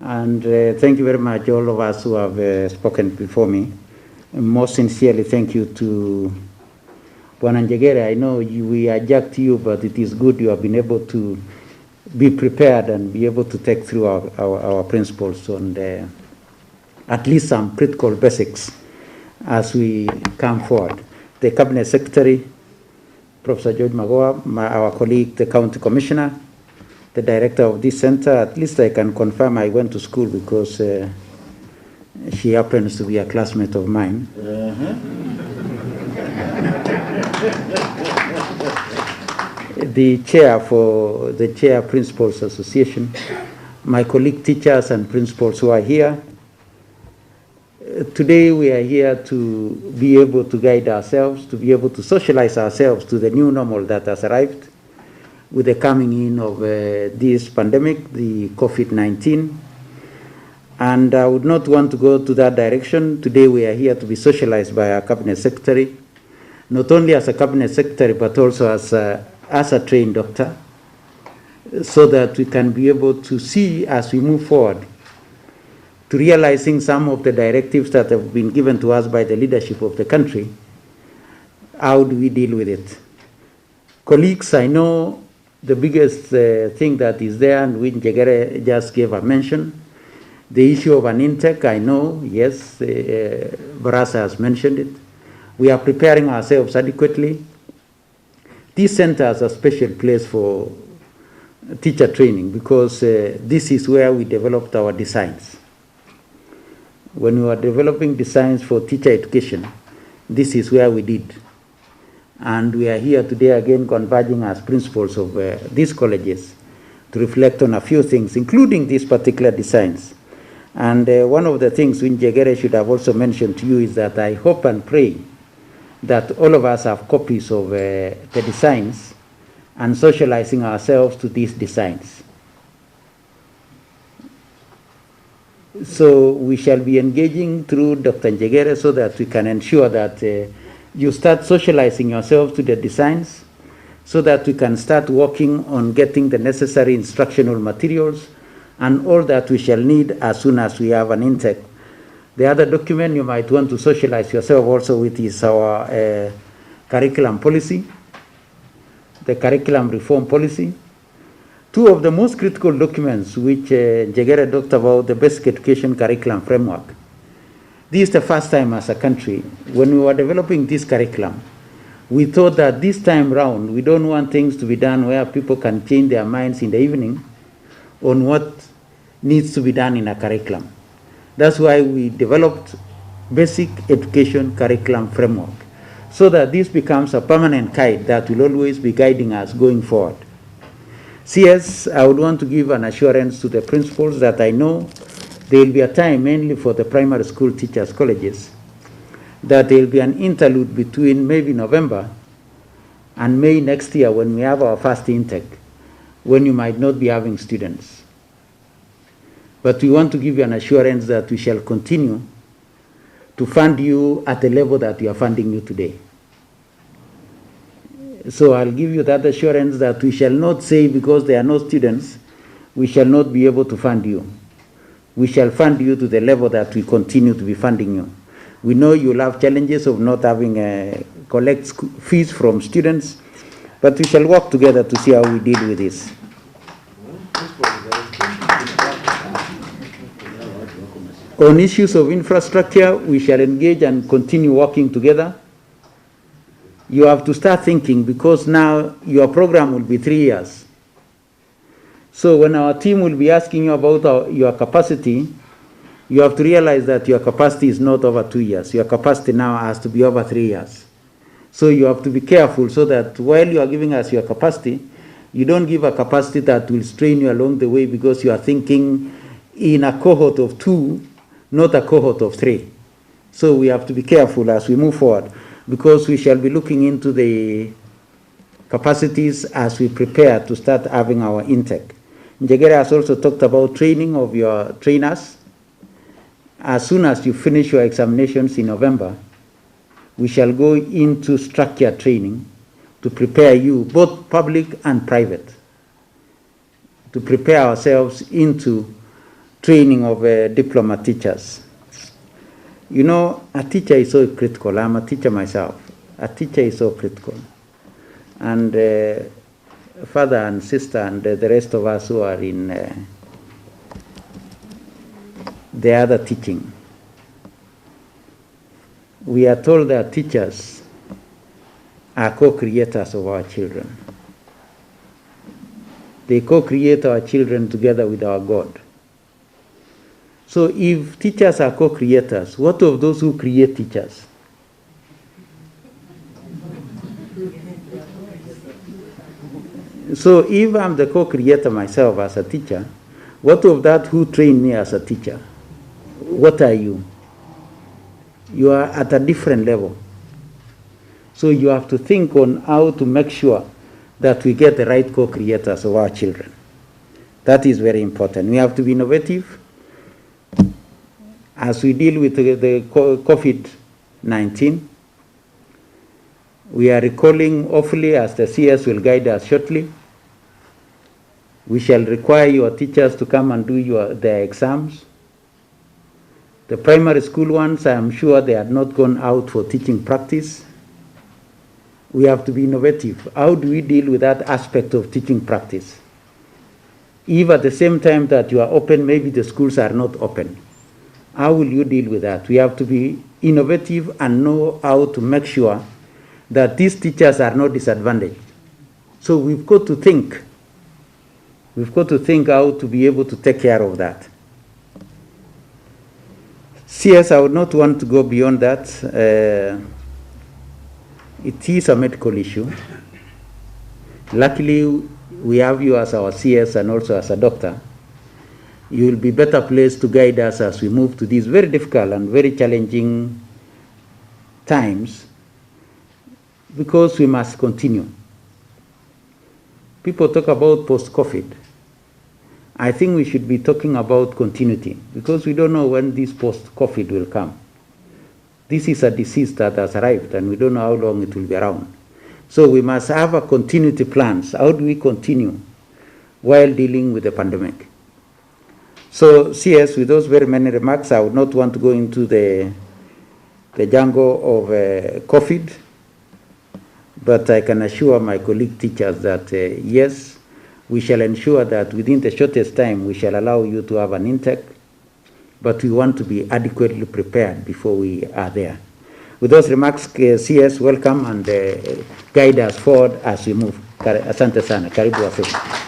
And thank you very much, all of us who have spoken before me. And most sincerely, thank you to Bwana Njegere. I know we are jacked you, but it is good you have been able to be prepared and be able to take through our principles on at least some critical basics as we come forward. The Cabinet Secretary, Professor George Magoa, our colleague, the County Commissioner, the director of this center, at least I can confirm I went to school because she happens to be a classmate of mine. The chair Principals Association, my colleague teachers and principals who are here. Today we are here to be able to guide ourselves, to be able to socialize ourselves to the new normal that has arrived with the coming in of this pandemic, the COVID-19. And I would not want to go to that direction. Today we are here to be socialized by our Cabinet Secretary, not only as a Cabinet Secretary, but also as a trained doctor, so that we can be able to see as we move forward to realizing some of the directives that have been given to us by the leadership of the country. How do we deal with it? Colleagues, I know the biggest thing that is there, and which Njegere just gave a mention, the issue of an intake. I know, yes, Barasa has mentioned it. We are preparing ourselves adequately. This center is a special place for teacher training because this is where we developed our designs. When we were developing designs for teacher education, this is where we did. And we are here today again converging as principals of these colleges to reflect on a few things, including these particular designs. And one of the things which Njegere should have also mentioned to you is that I hope and pray that all of us have copies of the designs and socializing ourselves to these designs. So we shall be engaging through Dr. Njegere so that we can ensure that you start socializing yourself to the designs so that we can start working on getting the necessary instructional materials and all that we shall need as soon as we have an intake. The other document you might want to socialize yourself also with is our curriculum policy, the curriculum reform policy. Two of the most critical documents which Njegere talked about, the basic education curriculum framework. This is the first time as a country, when we were developing this curriculum, we thought that this time round, we don't want things to be done where people can change their minds in the evening on what needs to be done in a curriculum. That's why we developed basic education curriculum framework, so that this becomes a permanent guide that will always be guiding us going forward. CS, I would want to give an assurance to the principals that I know there will be a time, mainly for the primary school teachers' colleges, that there will be an interlude between maybe November and May next year when we have our first intake, when you might not be having students. But we want to give you an assurance that we shall continue to fund you at the level that we are funding you today. So I'll give you that assurance that we shall not say because there are no students, we shall not be able to fund you. We shall fund you to the level that we continue to be funding you. We know you'll have challenges of not having collect fees from students, but we shall work together to see how we deal with this. On issues of infrastructure, we shall engage and continue working together. You have to start thinking because now your program will be 3 years. So when our team will be asking you about your capacity, you have to realize that your capacity is not over 2 years. Your capacity now has to be over 3 years. So you have to be careful so that while you are giving us your capacity, you don't give a capacity that will strain you along the way because you are thinking in a cohort of 2, not a cohort of 3. So we have to be careful as we move forward, because we shall be looking into the capacities as we prepare to start having our intake. Njegere has also talked about training of your trainers. As soon as you finish your examinations in November, we shall go into structured training to prepare you, both public and private, to prepare ourselves into training of diploma teachers. You know, a teacher is so critical. I'm a teacher myself. A teacher is so critical. And father and sister and the rest of us who are in the other teaching, we are told that teachers are co-creators of our children. They co-create our children together with our God. So if teachers are co-creators, what of those who create teachers? So if I'm the co-creator myself as a teacher, what of that who trained me as a teacher? What are you? You are at a different level. So you have to think on how to make sure that we get the right co-creators of our children. That is very important. We have to be innovative as we deal with the COVID-19. We are recalling, hopefully, as the CS will guide us shortly, we shall require your teachers to come and do their exams. The primary school ones, I am sure they have not gone out for teaching practice. We have to be innovative. How do we deal with that aspect of teaching practice? If at the same time that you are open, maybe the schools are not open. How will you deal with that? We have to be innovative and know how to make sure that these teachers are not disadvantaged. So we've got to think. We've got to think how to be able to take care of that. CS, I would not want to go beyond that. It is a medical issue. Luckily, we have you as our CS and also as a doctor. You will be better placed to guide us as we move to these very difficult and very challenging times, because we must continue. People talk about post-COVID. I think we should be talking about continuity, because we don't know when this post-COVID will come. This is a disease that has arrived, and we don't know how long it will be around. So we must have a continuity plans. How do we continue while dealing with the pandemic? So CS, with those very many remarks, I would not want to go into the jungle of COVID, but I can assure my colleague teachers that yes, we shall ensure that within the shortest time we shall allow you to have an intake, but we want to be adequately prepared before we are there. With those remarks, CS, welcome and guide us forward as we move. Asante sana. Karibu Afrika.